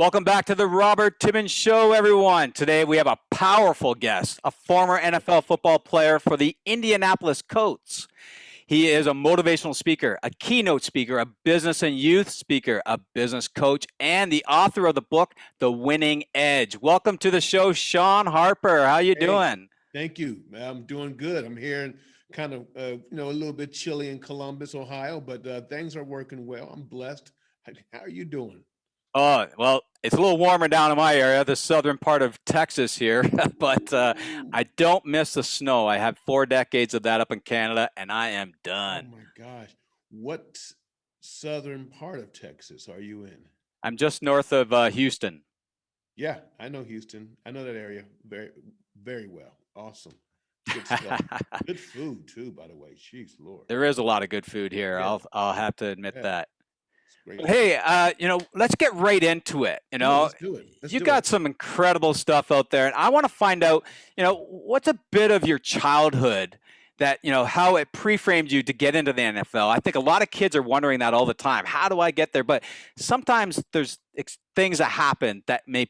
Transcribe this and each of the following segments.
Welcome back to the Robert Timmons Show, everyone. Today we have a powerful guest, a former NFL football player for the Indianapolis Colts. He is a motivational speaker, a keynote speaker, a business and youth speaker, a business coach, and the author of the book, The Winning Edge. Welcome to the show, Sean Harper. How you Hey, doing? thank you. I'm doing good. I'm here in kind of, a little bit chilly in Columbus, Ohio, but things are working well. I'm blessed. How are you doing? Oh, well, it's a little warmer down in my area, the southern part of Texas here, but Ooh. I don't miss the snow. I had 4 decades of that up in Canada, and I am Oh done. my gosh. What southern part of Texas are you in? I'm just north of Houston. Yeah, I know Houston. I know that area very, very well. Awesome. Good stuff. Good food too, by the way. Jeez, Lord. There is a lot of good food here. Yeah, I'll have to admit yeah. that. It's great But food. hey, let's get right into it. Yeah, let's do it. Let's You do it. got some incredible stuff out there, and I want to find out, what's a bit of your childhood that how it pre-framed you to get into the NFL. I think a lot of kids are wondering that all the time. How do I get there? But sometimes there's things that happen that may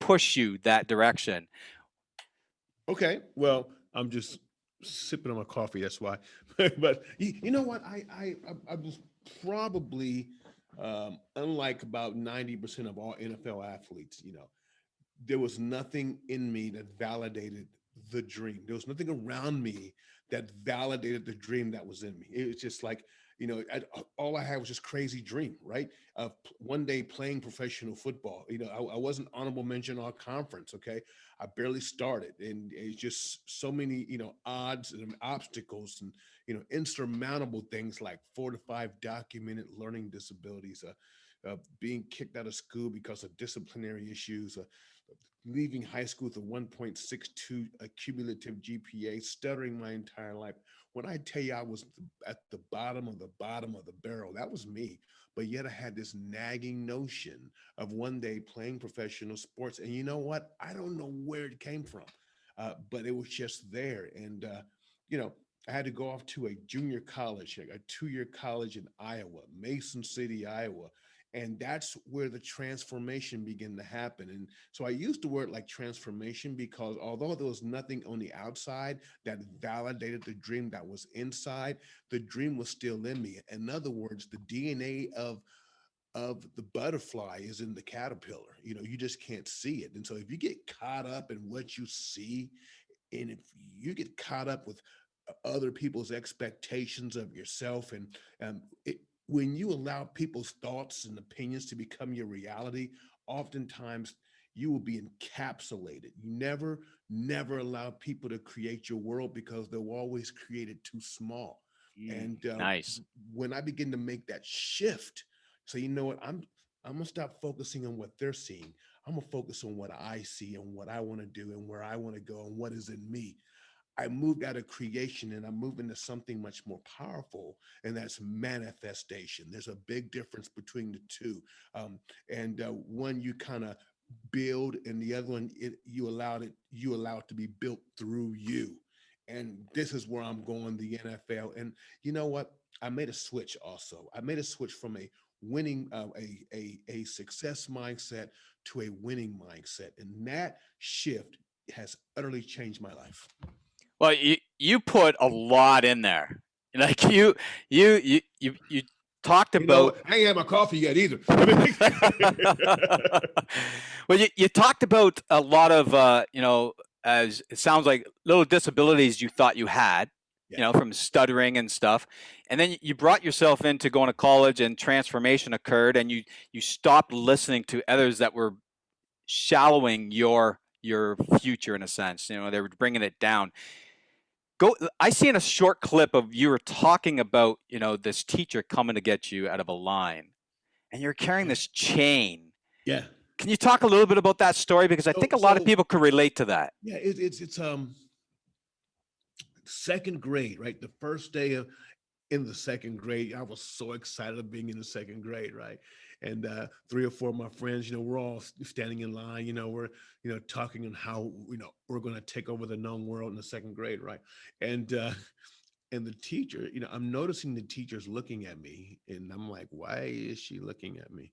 push you that direction. Okay. Well, I'm just sipping on my coffee. That's why. But you know what? I was probably unlike about 90% of all NFL athletes. There was nothing in me that validated the dream. There was nothing around me that validated the dream that was in me. It was just like, all I had was just crazy dream, right? Of one day playing professional football. I wasn't honorable mention all conference. Okay, I barely started, and it's just so many, odds and obstacles, and insurmountable things like 4 to 5 documented learning disabilities, being kicked out of school because of disciplinary issues, leaving high school with a 1.62 cumulative GPA, stuttering my entire life. When I tell you I was at the bottom of the bottom of the barrel, that was me. But yet I had this nagging notion of one day playing professional sports. And you know what? I don't know where it came from, but it was just there. And, you know, I had to go off to a junior college, a 2 year college in Iowa, Mason City, Iowa. And that's where the transformation began to happen. And so I used the word like transformation because although there was nothing on the outside that validated the dream that was inside, the dream was still in me. In other words, the DNA of the butterfly is in the caterpillar. You just can't see it. And so if you get caught up in what you see, and if you get caught up with other people's expectations of yourself, and when you allow people's thoughts and opinions to become your reality, oftentimes you will be encapsulated. You never allow people to create your world because they'll always create it too small. And Nice. when I begin to make that shift, so you know what, I'm gonna stop focusing on what they're seeing. I'm gonna focus on what I see and what I want to do and where I want to go and what is in me. I moved out of creation and I moved into something much more powerful, and that's manifestation. There's a big difference between the two. And one you kind of build, and the other one you allow it to be built through you. And this is where I'm going, the NFL. And you know what? I made a switch also. I made a switch from a winning a success mindset to a winning mindset, and that shift has utterly changed my life. Well, you put a lot in there. Like you talked You know, about. I ain't had my coffee yet either. I mean, Well, you talked about a lot of as it sounds like little disabilities you thought you had, yeah, from stuttering and stuff, and then you brought yourself into going to college, and transformation occurred, and you stopped listening to others that were shallowing your future in a sense. They were bringing it down. I see in a short clip of you were talking about this teacher coming to get you out of a line, and you're carrying yeah, this chain. yeah. Can you talk a little bit about that story, because I So, think a lot of so people could relate to that. yeah, it's second grade, right? The first day of in the second grade, I was so excited of being in the second grade, right? And three or four of my friends, we're all standing in line. We're talking on how we're going to take over the known world in the second grade, right? And and the teacher, I'm noticing the teacher's looking at me, and I'm like, why is she looking at me?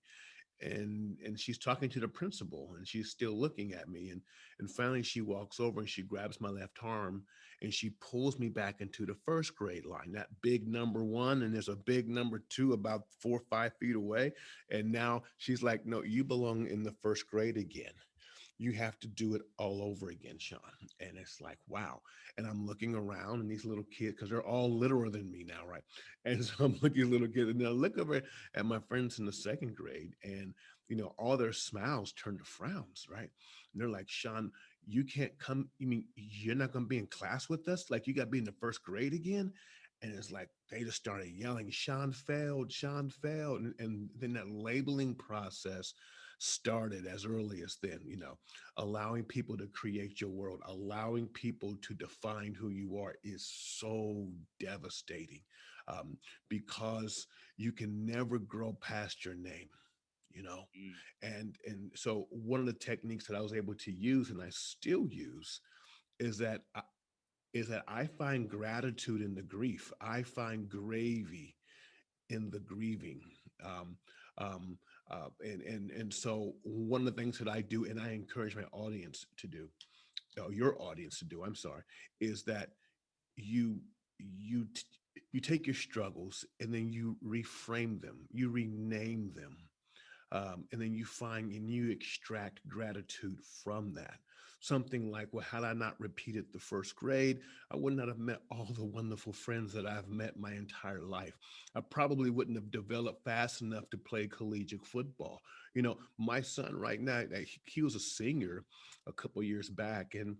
and she's talking to the principal, and she's still looking at me, and finally she walks over and she grabs my left arm and she pulls me back into the first grade line, that big number one, and there's a big number two about 4 or 5 feet away. And now she's like, no, you belong in the first grade again. You have to do it all over again, Sean. And it's like, wow. And I'm looking around, and these little kids, because they're all littler than me now, right? And so I'm looking at little kids, and I look over at my friends in the second grade, and all their smiles turn to frowns, right? And they're like, Sean, you can't come. You mean you're not going to be in class with us? Like, you got to be in the first grade again? And it's like they just started yelling, Sean failed, Sean failed. And then that labeling process started as early as then, allowing people to create your world, allowing people to define who you are is so devastating, um, because you can never grow past your name, you know. Mm. And so one of the techniques that I was able to use, and I still use, is that I find gratitude in the grief. I find gravy in the grieving. Um, um, and so one of the things that I do, and I encourage my audience to do, or your audience to do, I'm sorry, is that you you you take your struggles and then you reframe them, you rename them, and then you find and you extract gratitude from that. Something like, well, had I not repeated the first grade, I would not have met all the wonderful friends that I've met my entire life. I probably wouldn't have developed fast enough to play collegiate football. My son right now, he was a senior a couple years back, and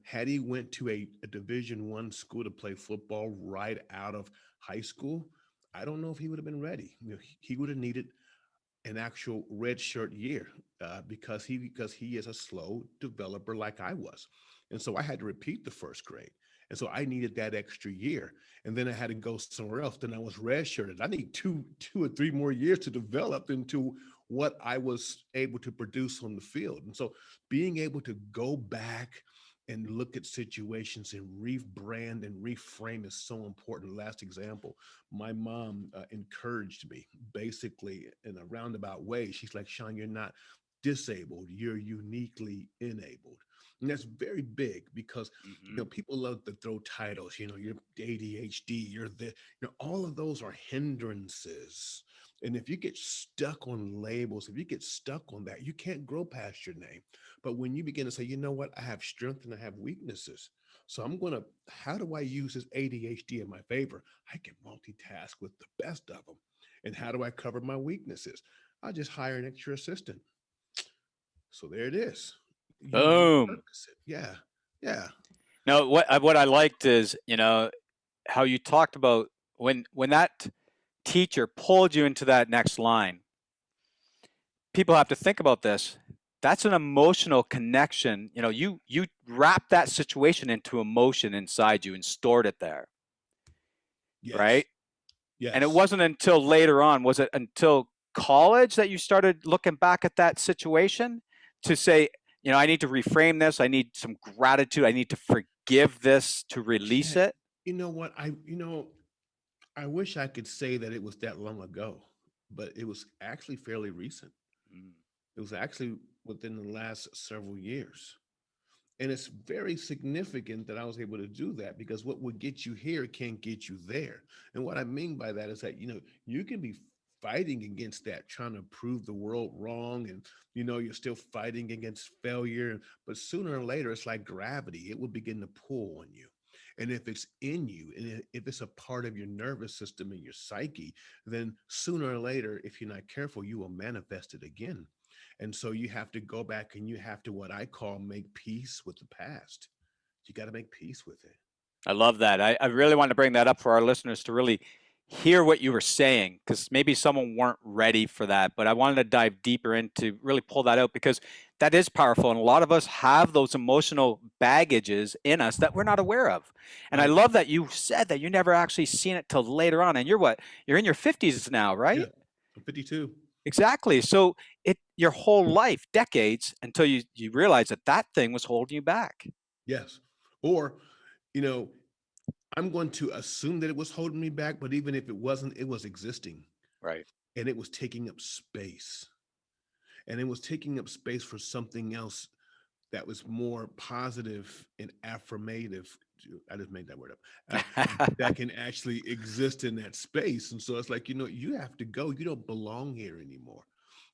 had he went to a Division I school to play football right out of high school, I don't know if he would have been ready. He would have needed an actual red shirt year, because he is a slow developer like I was, and so I had to repeat the first grade, and so I needed that extra year, and then I had to go somewhere else. Then I was red shirted. I need two or three more years to develop into what I was able to produce on the field, and so being able to go back and look at situations and rebrand and reframe is so important. Last example, my mom encouraged me basically in a roundabout way. She's like, Sean, you're not disabled, you're uniquely enabled. And that's very big because Hmm. people love to throw titles, you're ADHD, you're all of those are hindrances. And if you get stuck on labels, if you get stuck on that, you can't grow past your name. But when you begin to say, you know what, I have strength and I have weaknesses. So how do I use this ADHD in my favor? I can multitask with the best of them. And how do I cover my weaknesses? I just hire an extra assistant. So there it is. You Boom. repurpose it. Yeah. Yeah. No, what I liked is, how you talked about when that teacher pulled you into that next line. People have to think about this. That's an emotional connection. You wrap that situation into emotion inside you and stored it there, Yes. right? And it Yes. wasn't until later on, was it until college that you started looking back at that situation to say, I need to reframe this. I need some gratitude. I need to forgive this to release Yeah. it. You know what? I wish I could say that it was that long ago, but it was actually fairly recent. Mm. It was actually within the last several years. And it's very significant that I was able to do that, because what would get you here can't get you there. And what I mean by that is that, you can be fighting against that, trying to prove the world wrong. And, you're still fighting against failure. But sooner or later, it's like gravity, it will begin to pull on you. And if it's in you, and if it's a part of your nervous system and your psyche, then sooner or later, if you're not careful, you will manifest it again. And so you have to go back and you have to, what I call, make peace with the past. You got to make peace with it. I love that. I really want to bring that up for our listeners to really hear what you were saying, because maybe someone weren't ready for that. But I wanted to dive deeper into really pull that out, because that is powerful. And a lot of us have those emotional baggages in us that we're not aware of. And I Right. love that you said that you never actually seen it till later on. And you're what? You're in your 50s now, Yeah. right? I'm 52. Exactly. So your whole life, decades, until you realize that that thing was holding you back. Yes. Or, you know, I'm going to assume that it was holding me back, but even if it wasn't, it was existing. Right. and it was taking up space, and it was taking up space for something else that was more positive and affirmative. I just made that word up. That can actually exist in that space. And so it's like, you have to go. You don't belong here anymore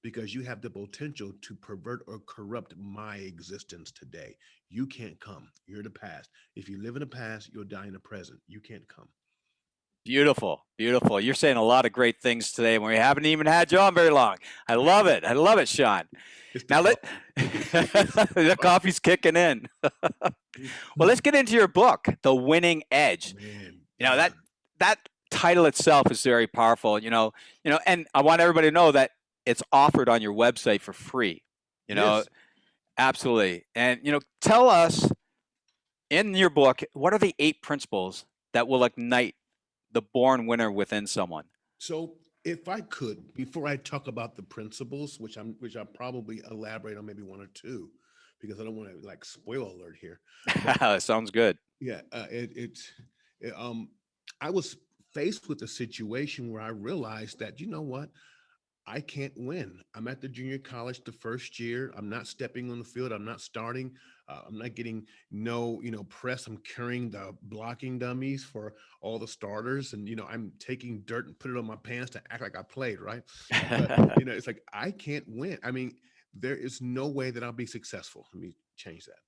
because you have the potential to pervert or corrupt my existence today. You can't come. You're the past. If you live in the past, you'll die in the present. You can't come. Beautiful, beautiful. You're saying a lot of great things today when we haven't even had you on very long. I love it. I love it, Sean. It's the Now let coffee. the coffee's kicking in. Well, let's get into your book, The Winning Edge. Man. You know, that title itself is very powerful, and I want everybody to know that it's offered on your website for free. You It know, is. absolutely. And tell us in your book, what are the 8 principles that will ignite the born winner within someone? So if I could, before I talk about the principles, which I'll probably elaborate on maybe one or two, because I don't want to like spoil alert here. But Sounds good. yeah, it, I was faced with a situation where I realized that, you know what, I can't win. I'm at the junior college the first year. I'm not stepping on the field. I'm not starting. I'm not getting no, press. I'm carrying the blocking dummies for all the starters, and I'm taking dirt and put it on my pants to act like I played, right? But it's like I can't win. I mean, there is no way that I'll be successful. Let me change that.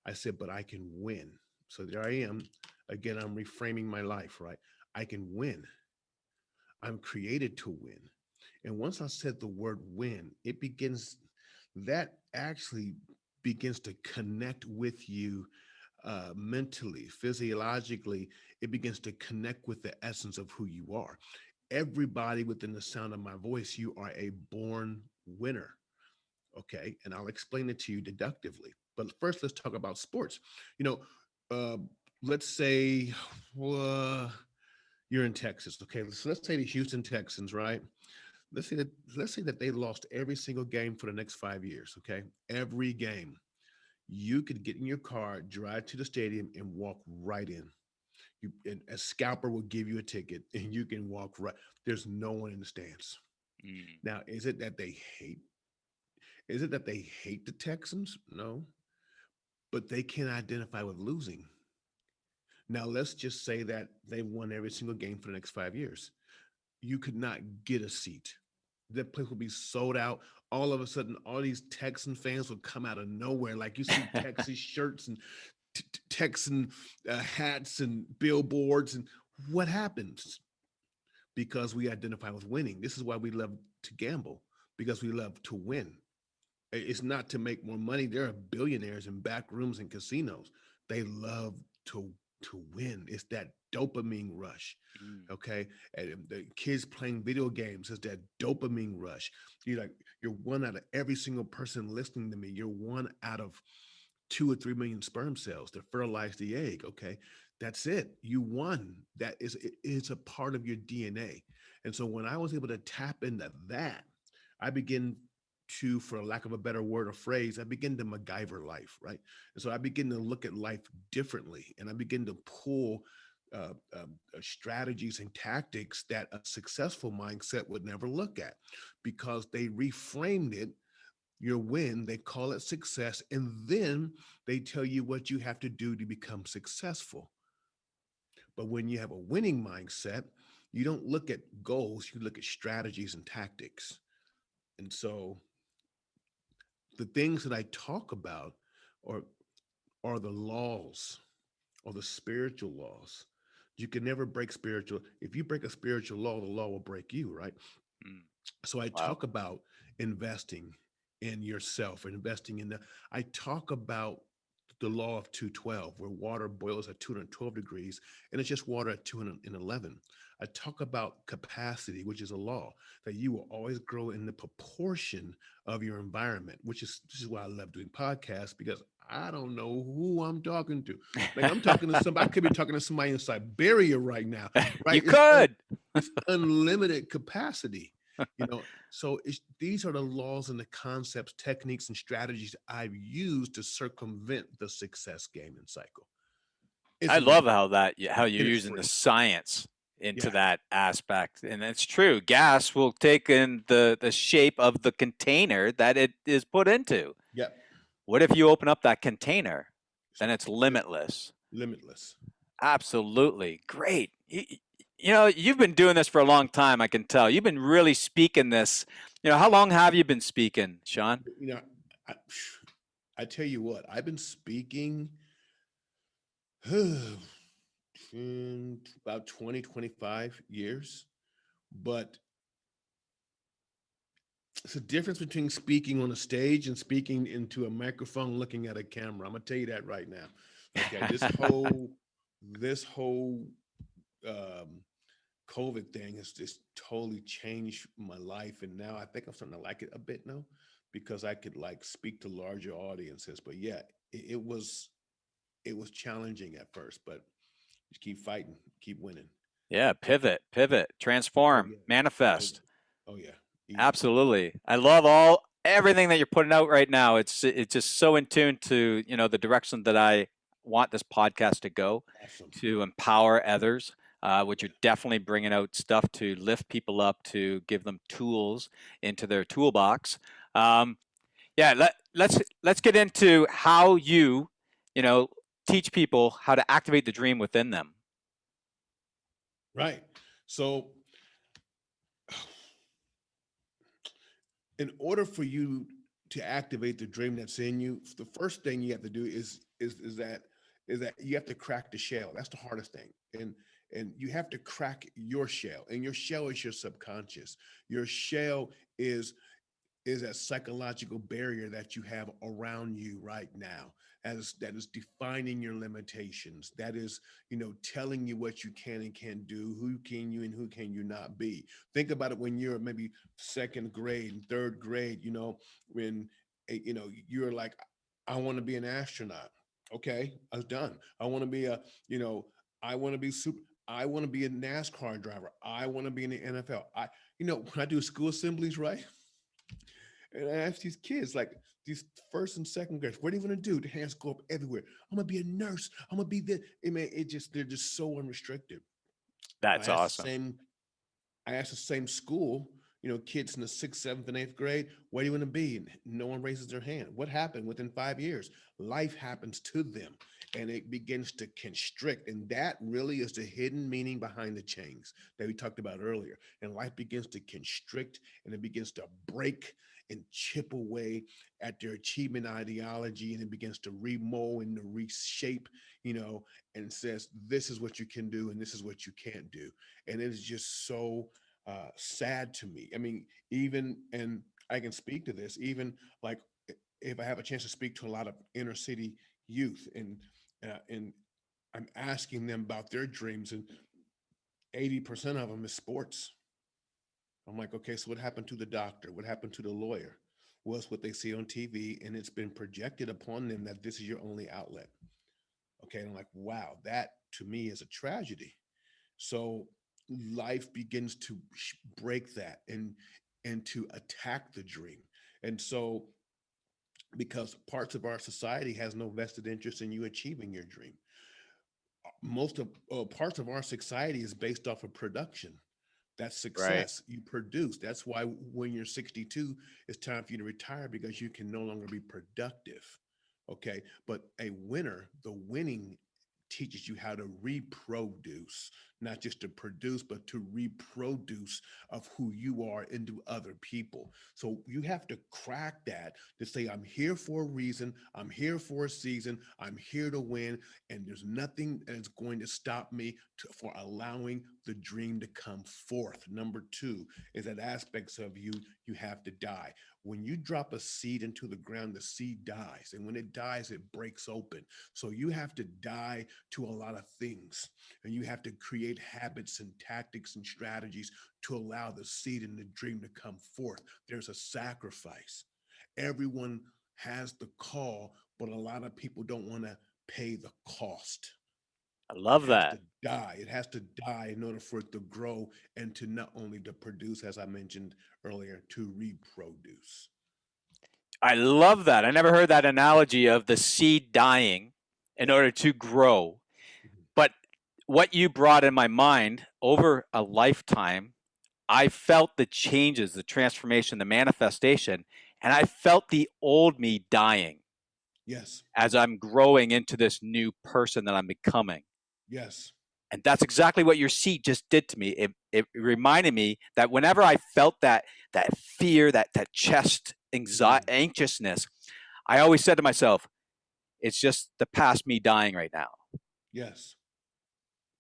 I said, but I can win. So there I am. Again, I'm reframing my life, right? I can win. I'm created to win. And once I said the word win, that actually begins to connect with you mentally, physiologically. It begins to connect with the essence of who you are. Everybody within the sound of my voice, you are a born winner. Okay. And I'll explain it to you deductively. But first, let's talk about sports. You know, uh, let's say uh, you're in Texas. Okay. So let's say the Houston Texans, right? let's say that let's say that they lost every single game for the next 5 years. Okay, every game. You could get in your car, drive to the stadium, and walk right in. And a scalper will give you a ticket, and you can walk right. There's no one in the stands. Mm. Now, is it that they hate? Is it that they hate the Texans? No, but they can identify with losing. Now, let's just say that they've won every single game for the next 5 years. You could not get a seat. That place will be sold out. All of a sudden, all these Texan fans will come out of nowhere. Like you see Texas shirts and Texan hats and billboards. And what happens? Because we identify with winning. This is why we love to gamble, because we love to win. It's not to make more money. There are billionaires in back rooms and casinos. They love to win. It's that dopamine rush. Mm. Okay, and the kids playing video games is that dopamine rush. You're one out of every single person listening to me. You're one out of 2 or 3 million sperm cells to fertilize the egg. Okay, that's it. You won. It's a part of your DNA. And so when I was able to tap into that, I begin to, for lack of a better word or phrase, I begin to MacGyver life, right? And so I begin to look at life differently, and I begin to pull strategies and tactics that a successful mindset would never look at, because they reframed it. Your win, they call it success, and then they tell you what you have to do to become successful. But when you have a winning mindset, you don't look at goals, you look at strategies and tactics. And so the things that I talk about are are the laws, or the spiritual laws. You can never break spiritual. If you break a spiritual law, the law will break you, right? Mm. So I Wow. talk about investing in yourself, investing in the. I talk about the law of 212, where water boils at 212 degrees and it's just water at 211. I talk about capacity, which is a law that you will always grow in the proportion of your environment, which is this is why I love doing podcasts, because I don't know who I'm talking to. Like I'm talking to somebody, I could be talking to somebody in Siberia right now, You right? could. It's unlimited capacity, so these are the laws and the concepts, techniques, and strategies I've used to circumvent the success gaming cycle. It's I love unlimited how you're and it's using the free. science into Yeah. that aspect. And it's true. Gas will take in the shape of the container that it is put into. Yep. What if you open up that container? It's, Then it's it's limitless. limitless. Absolutely. Great. You know, you've been doing this for a long time, I can tell. You've been really speaking this. You know, how long have you been speaking, Sean? You know, I, I tell you what, I've been speaking in about 20, 25 years, but it's a difference between speaking on a stage and speaking into a microphone looking at a camera. I'm gonna tell you that right now. Okay, this whole um, COVID thing has just totally changed my life, and now I think I'm starting to like it a bit now because I could like speak to larger audiences. But yeah, it was challenging at first, but just keep fighting, keep winning. Yeah, pivot, Oh transform, yeah, oh manifest. yeah, oh yeah, easy. Absolutely. I love everything that you're putting out right now. It's just so in tune to, you know, the direction that I want this podcast to go, Awesome. to empower others, which Yeah. you're definitely bringing out stuff to lift people up, to give them tools into their toolbox. Um, yeah, let's get into how you know, teach people how to activate the dream within them. Right. So in order for you to activate the dream that's in you, the first thing you have to do is that you have to crack the shell. That's the hardest thing. And you have to crack your shell. And your shell is your subconscious. Your shell is that psychological barrier that you have around you right now, as that is defining your limitations, that is, telling you what you can and can't do, who can you and who can you not be. Think about it when you're maybe second grade and third grade, when you're like, I want to be an astronaut. Okay, I was done. I want to be you know I want to be super I want to be a NASCAR driver. I want to be in the NFL. When I do school assemblies, right? And I ask these kids, like these first and second graders, what are you gonna do? The hands go up everywhere. I'm gonna be a nurse. I'm gonna be this. I mean, they're just so unrestricted. I That's asked the awesome. same I asked the same school, kids in the sixth, seventh, and eighth grade, what do you want to be? And no one raises their hand. What happened within 5 years? Life happens to them and it begins to constrict. And that really is the hidden meaning behind the chains that we talked about earlier. And life begins to constrict and it begins to break and chip away at their achievement ideology and it begins to remold and to reshape, and says, this is what you can do and this is what you can't do. And it is just so sad to me. I mean, even, and I can speak to this, even like if I have a chance to speak to a lot of inner city youth, and I'm asking them about their dreams, and 80% of them is sports. I'm like, okay, so what happened to the doctor? What happened to the lawyer? Was what they see on TV, and it's been projected upon them that this is your only outlet. Okay, and I'm like, wow, that to me is a tragedy. So life begins to break that and to attack the dream. And so because parts of our society has no vested interest in you achieving your dream. Most of parts of our society is based off of production. That's Right. success. You produce. That's why when you're 62, it's time for you to retire because you can no longer be productive. Okay. But a winner, the winning teaches you how to reproduce, not just to produce, but to reproduce of who you are into other people. So you have to crack that to say, I'm here for a reason, I'm here for a season, I'm here to win, and there's nothing that's going to stop me for allowing the dream to come forth. Number two is that aspects of you have to die. When you drop a seed into the ground, the seed dies. And when it dies, it breaks open. So you have to die to a lot of things. And you have to create habits and tactics and strategies to allow the seed and the dream to come forth. There's a sacrifice. Everyone has the call, but a lot of people don't want to pay the cost. I It love has that. to die. It has to die in order for it to grow and to not only to produce, as I mentioned earlier, to reproduce. I love that. I never heard that analogy of the seed dying in Yeah. order to grow. Mhm. But what you brought in my mind over a lifetime, I felt the changes, the transformation, the manifestation, and I felt the old me dying Yes. as I'm growing into this new person that I'm becoming. Yes. And that's exactly what your seat just did to me. It reminded me that whenever I felt that fear, that chest anxiety, Mm. anxiousness, I always said to myself, it's just the past me dying right now. Yes.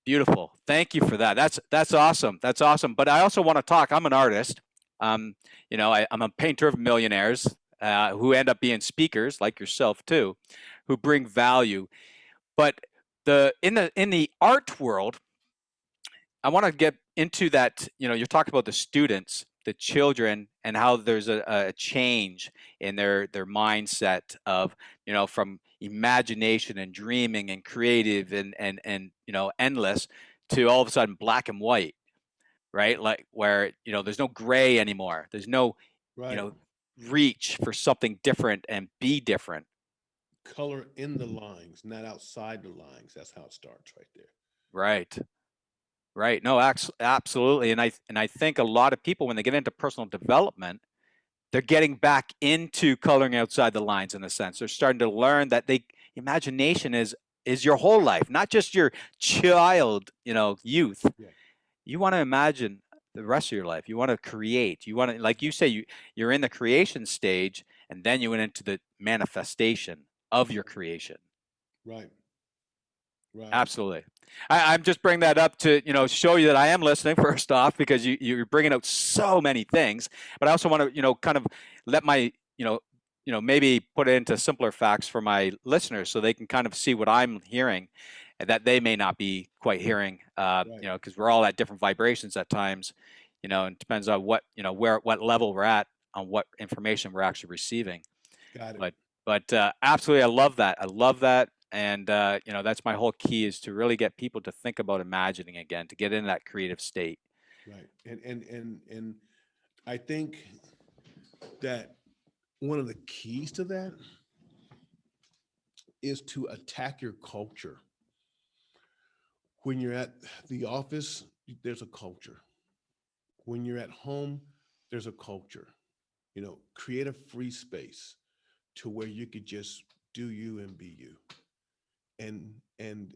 Beautiful. Thank you for that. That's awesome. That's awesome. But I also want to talk. I'm an artist. Um, I'm a painter of millionaires who end up being speakers like yourself too, who bring value. But the in the art world, I want to get into that. You're talking about the students, the children, and how there's a change in their mindset of, from imagination and dreaming and creative and endless to all of a sudden black and white, right? Like where, there's no gray anymore. There's no, you Right. know, reach for something different and be different. Color in the lines, not outside the lines. That's how it starts right there. Right. Right. No, absolutely. And I think a lot of people when they get into personal development, they're getting back into coloring outside the lines in a sense. They're starting to learn that they imagination is your whole life, not just your child, youth. Yeah. You want to imagine the rest of your life. You want to create. You want to, like you say, you're in the creation stage, and then you went into the manifestation of your creation. Right. Right. Absolutely. I'm just bringing that up to show you that I am listening first off because you're bringing out so many things, but I also want to kind of let my maybe put it into simpler facts for my listeners so they can kind of see what I'm hearing that they may not be quite hearing. Right. Because we're all at different vibrations at times. And it depends on what what level we're at on what information we're actually receiving. Got it. But absolutely, I love that. I love that, and that's my whole key is to really get people to think about imagining again, to get in that creative state. Right. And I think that one of the keys to that is to attack your culture. When you're at the office, there's a culture. When you're at home, there's a culture. Create a free space to where you could just do you and be you. And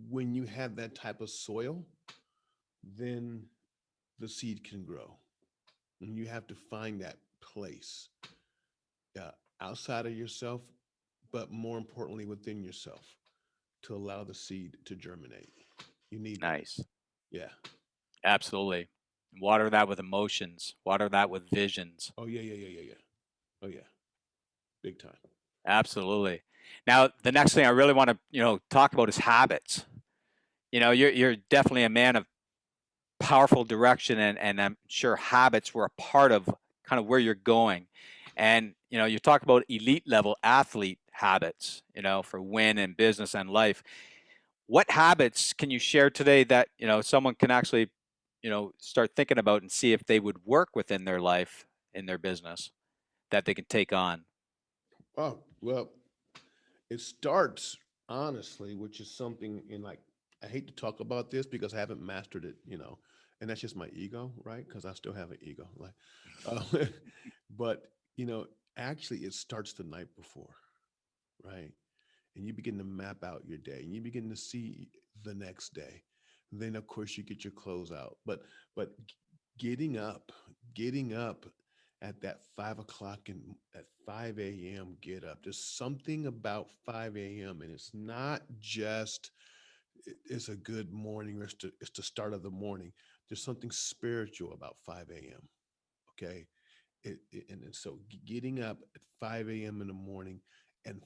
when you have that type of soil, then the seed can grow. And you have to find that place uh, outside of yourself, but more importantly within yourself to allow the seed to germinate. You need that. Nice, Yeah. absolutely. Water that with emotions. Water that with visions. Oh yeah, yeah, yeah, yeah, yeah. Oh yeah. Big time. Absolutely. Now, the next thing I really want to talk about is habits. You're definitely a man of powerful direction, and I'm sure habits were a part of kind of where you're going. And you talk about elite level athlete habits, for win in business and life. What habits can you share today that someone can actually start thinking about and see if they would work within their life in their business that they can take on? Oh, well, it starts honestly, which is something in like I hate to talk about this because I haven't mastered it, and that's just my ego, right? Because I still have an ego, like, uh, but you know, actually, it starts the night before, right? And you begin to map out your day, and you begin to see the next day. Then, of course, you get your clothes out, but getting up at that 5 o'clock and at 5 a.m. get up. There's something about 5 a.m. and it's not just it's a good morning or it's the start of the morning. There's something spiritual about 5 a.m. Okay, and so getting up at 5 a.m. in the morning and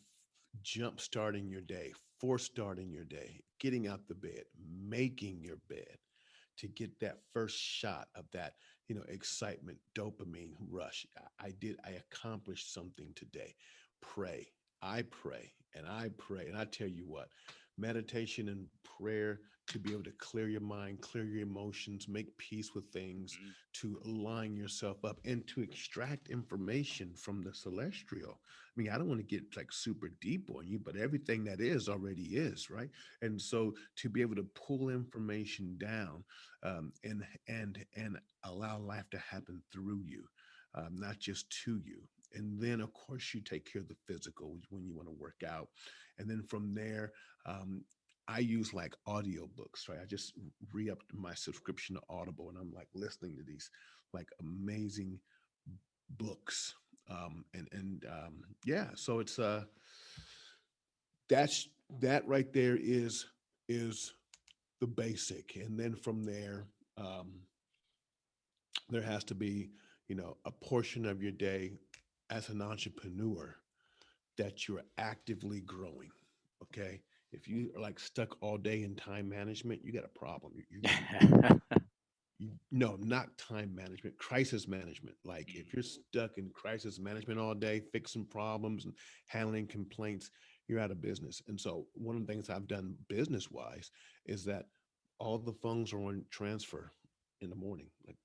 jump starting your day, force starting your day, getting out the bed, making your bed to get that first shot of that, excitement, dopamine rush. I accomplished something today. Pray. I pray and I pray. And I tell you what, meditation and prayer to be able to clear your mind, clear your emotions, make peace with things, Mm. to align yourself up and to extract information from the celestial. I mean, I don't want to get like super deep on you, but everything that is already is, right? And so to be able to pull information down, and allow life to happen through you, not just to you. And then, of course, you take care of the physical when you want to work out. And then from there, um, I use like audiobooks, right? I just re-upped my subscription to Audible, and I'm like listening to these like amazing books. And yeah, so it's that's that right there is the basic. And then from there, um, there has to be, a portion of your day as an entrepreneur that you're actively growing. Okay. If you are like stuck all day in time management, you got a problem. No, not time management, crisis management. Like if you're stuck in crisis management all day, fixing problems and handling complaints, you're out of business. And so one of the things I've done business wise is that all the funds are on transfer in the morning. Like,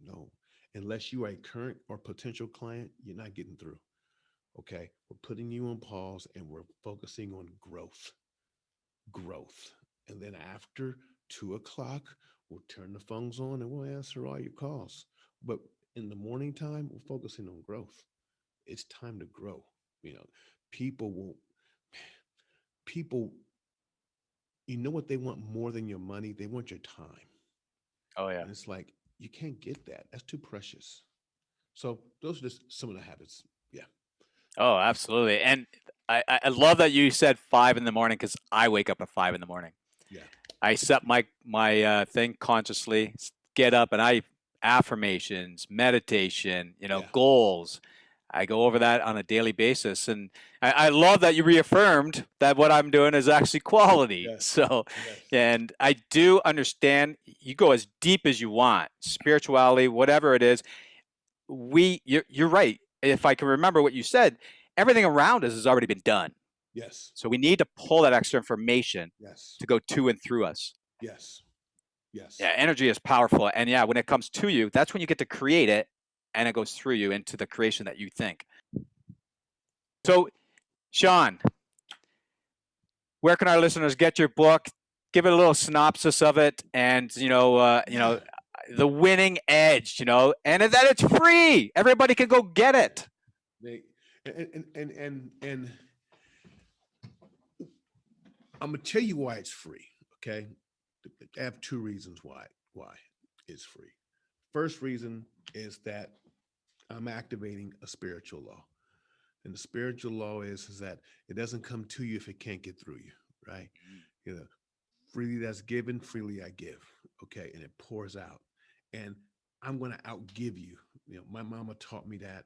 no, unless you are a current or potential client, you're not getting through. Okay. We're putting you on pause and we're focusing on growth. And then after 2 o'clock, we'll turn the phones on and we'll answer all your calls. But in the morning time, we're focusing on growth. It's time to grow. You know, people will, people, you know what they want more than your money? They want your time. Oh yeah. And it's like, you can't get that. That's too precious. So those are just some of the habits. Yeah. Oh, absolutely. And I love that you said 5 in the morning because I wake up at 5 in the morning. Yeah. I set my thing consciously, get up, and I affirmations, meditation, Yeah. goals. I go over that on a daily basis, and I love that you reaffirmed that what I'm doing is actually quality. Yes. So, Yes. and I do understand you go as deep as you want, spirituality, whatever it is. You're right. If I can remember what you said, everything around us has already been done. Yes. So we need to pull that extra information Yes. to go to and through us. Yes. Yes. Yeah, energy is powerful. And yeah, when it comes to you, that's when you get to create it and it goes through you into the creation that you think. So, Sean, where can our listeners get your book? Give it a little synopsis of it and, Yeah. the winning edge, and that it's free. Everybody can go get it. They and I'm gonna tell you why it's free. Okay, I have two reasons why it's free. First reason is that I'm activating a spiritual law, and the spiritual law is that it doesn't come to you if it can't get through you. Right? You know, freely that's given, freely I give. Okay, and it pours out, and I'm gonna outgive you. My mama taught me that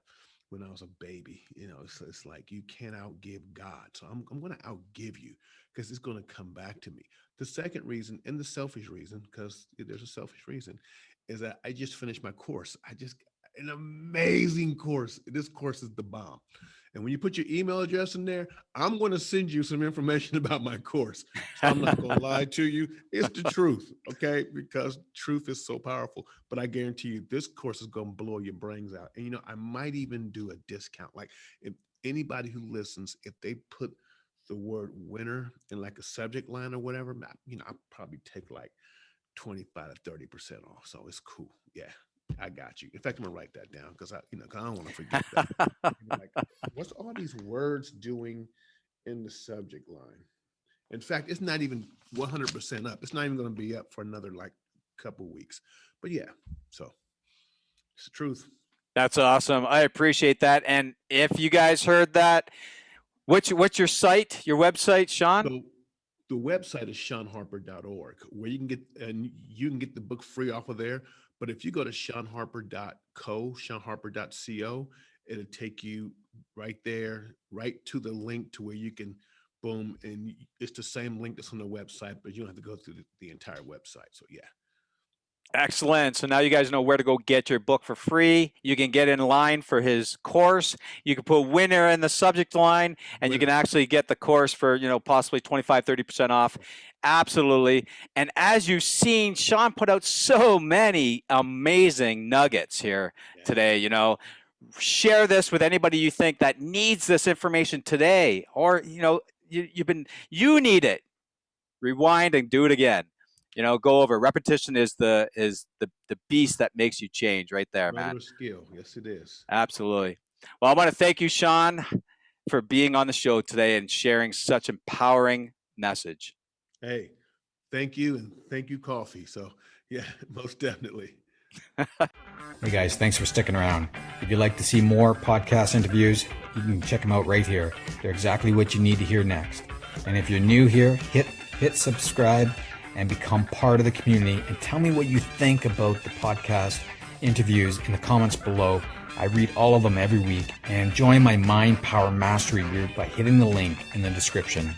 when I was a baby. It's like you can't outgive God. So I'm gonna outgive you because it's gonna come back to me. The second reason, and the selfish reason, because there's a selfish reason, is that I just finished my course. I just an amazing course. This course is the bomb. And when you put your email address in there, I'm going to send you some information about my course. So I'm not going to lie to you. It's the truth, okay? Because truth is so powerful. But I guarantee you, this course is going to blow your brains out. And, I might even do a discount. Like, if anybody who listens, if they put the word winner in like a subject line or whatever, I'll probably take like 25 to 30% off. So it's cool. Yeah, I got you. In fact, I'm gonna write that down because 'cause I don't want to forget that. Like, what's all these words doing in the subject line? In fact, it's not even 100% up. It's not even going to be up for another like couple weeks. But yeah, so it's the truth. That's awesome. I appreciate that. And if you guys heard that, what's your site, your website, Sean? So the website is seanharper.org, where you can get the book free off of there. But if you go to seanharper.co, it'll take you right there, right to the link to where you can boom, and it's the same link that's on the website, but you don't have to go through the entire website. So yeah. Excellent. So now you guys know where to go get your book for free. You can get in line for his course. You can put winner in the subject line, and you can Winner. actually get the course for, possibly 25, 30% off. Absolutely. And as you've seen, Sean put out so many amazing nuggets here today. Share this with anybody you think that needs this information today, or, you need it. Rewind and do it again. Go over. Repetition is the beast that makes you change right there, man. Mother of skill. Yes, it is. Absolutely. Well, I want to thank you, Sean, for being on the show today and sharing such empowering message. Hey, thank you, and thank you, coffee. So yeah, most definitely. Hey guys, thanks for sticking around. If you'd like to see more podcast interviews, you can check them out right here. They're exactly what you need to hear next. And if you're new here, hit subscribe and become part of the community, and tell me what you think about the podcast interviews in the comments below. I read all of them every week, and join my Mind Power Mastery group by hitting the link in the description.